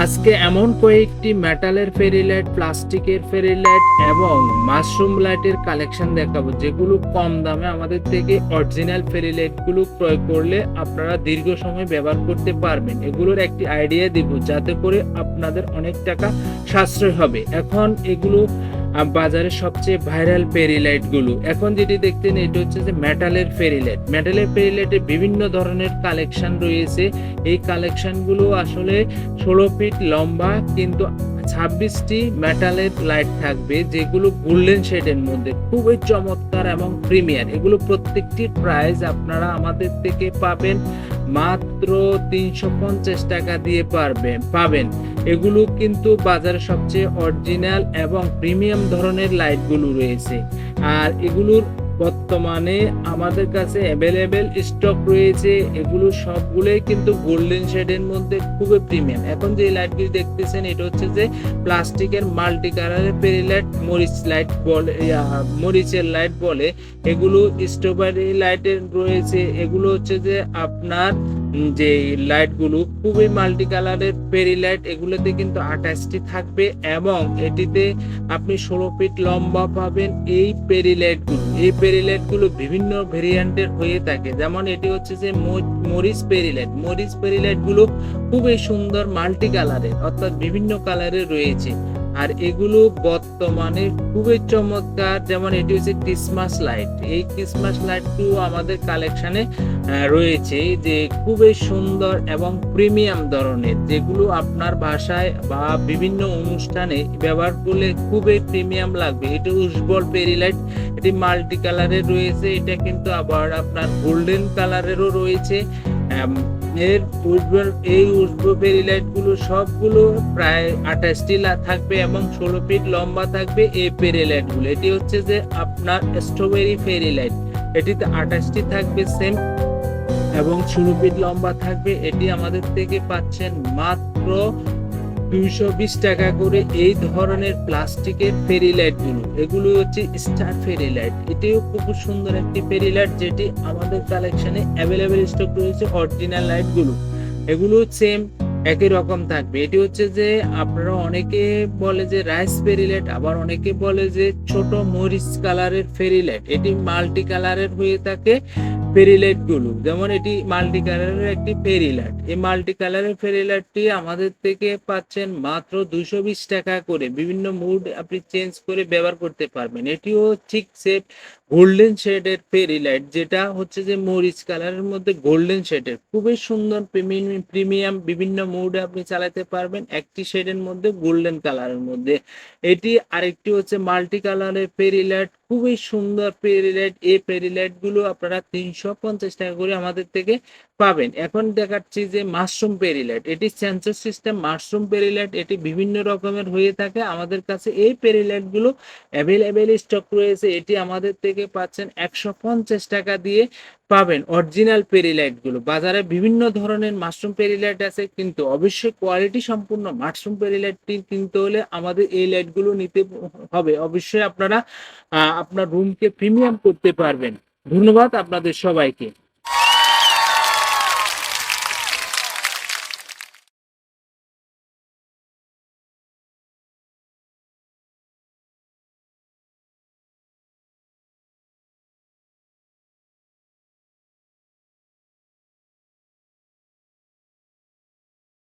আজকে এমন কয়েকটি মেটালের ফেরি লাইট, প্লাস্টিকের ফেরি লাইট এবং মাশরুম লাইটের কালেকশন দেখাবো, যেগুলো কম দামে আমাদের থেকে অরিজিনাল ফেরি লাইটগুলো ক্রয় করলে আপনারা দীর্ঘ সময় ব্যবহার করতে পারবেন। এগুলোর একটি আইডিয়া দিব যাতে করে আপনাদের অনেক টাকা সাশ্রয় হবে। এখন এগুলো বাজারে সবচেয়ে ভাইরাল ফেরি লাইট গুলো এখন যেটি দেখতেন, এটা হচ্ছে যে মেটালের ফেরি লাইট। মেটালের ফেরি লাইটে বিভিন্ন ধরনের কালেকশন রয়েছে। এই কালেকশন গুলো আসলে 16 ফিট লম্বা, কিন্তু 26টি মেটালের লাইট থাকবে, যেগুলো গোল্ডেন শেডের মধ্যে খুবই চমৎকার এবং প্রিমিয়ার। এগুলো প্রত্যেকটির প্রাইস আপনারা আমাদের থেকে পাবেন মাত্র 350 টাকা দিয়ে পাবেন। এগুলো কিন্তু বাজারে সবচেয়ে অরিজিনাল এবং প্রিমিয়াম ধরনের লাইটগুলো রয়েছে। আর এগুলোর বর্তমানে আমাদের কাছে অ্যাভেলেবেল স্টক রয়েছে। এগুলো সবগুলোই কিন্তু গোল্ডেন শেডের মধ্যে খুবই প্রিমিয়াম। এখন যে লাইটগুলি দেখতেছেন, এটা হচ্ছে যে প্লাস্টিকের মাল্টি কালারের ফেরি লাইট, মরিচ লাইট বলে, মরিচের লাইট বলে। এগুলো স্ট্রবেরি লাইটের রয়েছে। এগুলো হচ্ছে যে আপনার যে লাইটগুলো খুবই মাল্টি কালারের ফেরি লাইট। এগুলোতে কিন্তু 28টি থাকবে এবং এটিতে আপনি 16 ফিট লম্বা পাবেন। এই ফেরি লাইটগুলো বিভিন্ন ভেরিয়েন্টের হয়ে থাকে। যেমন এটি হচ্ছে যে মরিচ ফেরি লাইটগুলো খুবই সুন্দর মাল্টি কালারের, অর্থাৎ বিভিন্ন কালারের রয়েছে। আর এগুলো বর্তমানে খুবই চমৎকার। যেমন এটি হচ্ছে ক্রিসমাস লাইট। এই ক্রিসমাস লাইটটিও আমাদের কালেকশনে রয়েছে, যে খুবই সুন্দর এবং প্রিমিয়াম ধরনের, যেগুলো আপনার বাসায় বা বিভিন্ন অনুষ্ঠানে ব্যবহার করলে খুবই প্রিমিয়াম লাগবে। এটি উজ্জ্বল ফেরি লাইট, এটি মাল্টি কালারের রয়েছে। এটা কিন্তু আবার আপনার গোল্ডেন কালারেরও রয়েছে। এই উজ্জ্বল ফেরি লাইট গুলো সবগুলো প্রায় 28টি থাকবে এবং 16 ফিট লম্বা থাকবে এই ফেরি লাইট গুলো। এটি হচ্ছে যে আপনার স্ট্রবেরি ফেরি লাইট। এটিতে 28টি থাকবে সেম এবং 16 ফিট লম্বা থাকবে। এটি আমাদের থেকে পাচ্ছেন মাত্র 220 টাকা করে। এই ধরনের প্লাস্টিকের ফেরি লাইট এগুলো হচ্ছে স্টার ফেরি লাইট। এটিও খুব সুন্দর একটি ফেরি লাইট, যেটি আমাদের কালেকশনে অ্যাভেলেবেল স্টক রয়েছে। অরিজিনাল লাইট এগুলো সেম একই রকম থাকবে। এটি হচ্ছে যে আপনারা অনেকে বলে যে রাইস ফেরি লাইট, আবার অনেকে বলে যে ছোট মরিচ কালারের ফেরি লাইট। এটি মাল্টি কালারের হয়ে থাকে ফেরি লাইট গুলো। যেমন এটি মাল্টি কালারের একটি ফেরি লাইট। এই মাল্টি কালারের ফেরি লাইটটি আমাদের থেকে পাচ্ছেন মাত্র 220 টাকা করে। বিভিন্ন মুড আপনি চেঞ্জ করে ব্যবহার করতে পারবেন। এটিও ঠিক সেম গোল্ডেন শেডের ফেরি লাইট, যেটা হচ্ছে যে মরিচ কালারের মধ্যে গোল্ডেন শেডের, খুবই সুন্দর প্রিমিয়াম। বিভিন্ন মুডে আপনি চালাতে পারবেন একটি শেডের মধ্যে, গোল্ডেন কালারের মধ্যে। এটি আরেকটি হচ্ছে মাল্টি কালারের ফেরি লাইট, খুবই সুন্দর ফেরি লাইট। এই ফেরি লাইট গুলো আপনারা 350 টাকা করে আমাদের থেকে পাবেন। এখন দেখাচ্ছি যে মাশরুম ফেরি লাইট। এটি সেন্সর সিস্টেম মাশরুম ফেরি লাইট। এটি বিভিন্ন রকমের হয়ে থাকে। আমাদের কাছে এই ফেরি লাইট গুলো অ্যাভেলেবেল স্টক রয়েছে। এটি আমাদের থেকে পাচ্ছেন 150 টাকা দিয়ে পাবেন অরিজিনাল ফেরি লাইট গুলো। বাজারে বিভিন্ন ধরনের মাশরুম ফেরি লাইট আছে, কিন্তু অবশ্যই কোয়ালিটি সম্পূর্ণ মাশরুম ফেরি লাইটটি কিনতে হলে আমাদের এই লাইট গুলো নিতে হবে। অবশ্যই আপনারা আপনার রুমকে প্রিমিয়াম করতে পারবেন। ধন্যবাদ আপনাদের সবাইকে।